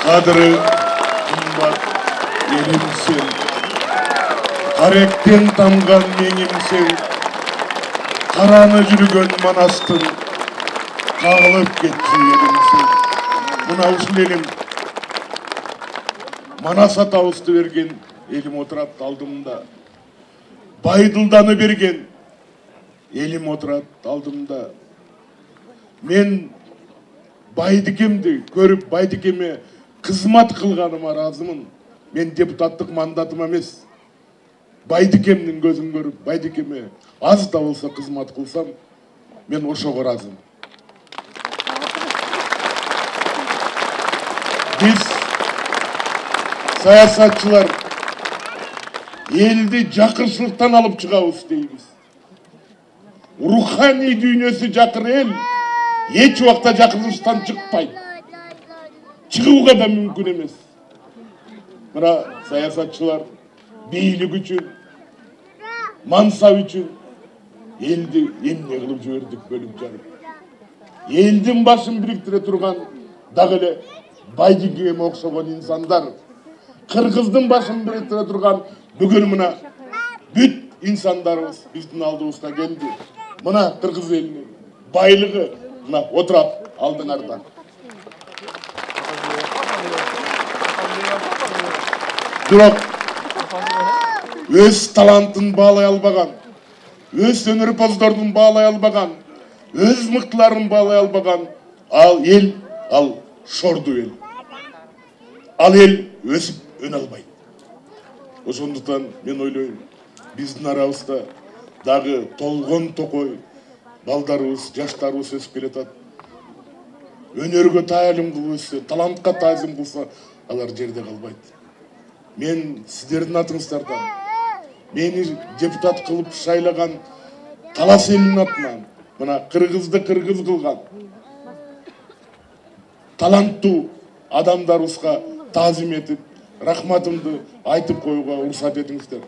Kadri kımbat elimsin, karектен тамған меңімсің, қараны жүрген манастың, қағылып кетті елімсің. Мына ушул элим Манас атабызды берген элим отурат алдымда. Байдылданы берген элим отурат алдымда. Мен Байдикемди көрүп Байдикеме кызмат кылганыма разымын. Мен депутаттык мандатым эмес. Байдикемдин көзүн көрүп Байдикеме аз да болсо кызмат кылсам, мен ошого разымын. Биз саясатчылар элди жакырчылыктан алып чыгабыз дейбиз. Руханий дүйнөсү жакыр эл эч убакта жакырчылыктан чыкпайт. Чыгууга да мүмкүн эмес. Мына саясатчылар бийлик үчүн, мансап үчүн элди эмне кылып жибердик бөлүп жарып. Элдин башын бириктире турган дагы эле Байдикеме окшогон инсандар, кыргыздын башын бириктире турган бүгүн мына бүт инсандарыбыз биздин алдыбызга келди. Мына кыргыз элинин байлыгы мына отурат алдыңарда. Бирок өз талантын баалай албаган, өз өнөрпоздордун баалай албаган, өз мыктыларын баалай албаган ал эл, ал шорду эл. Ал эл өсүп өн албайт. Ошондуктан мен ойлойм, биздин арабызда дагы толгон токой балдарыбыз, жаштарыбыз өсүп келатат. Өнөргө таалим кылып өссө, талантка таазим кылса, алар жерде калбайт. Мен сиздердин атыңыздардан, мени депутат кылып шайлаган Талас элинин атынан, мына кыргызды кыргыз кылган таланттуу адамдарыбызга таазим этип, рахматымды айтып коюуга уруксат этиңиздер.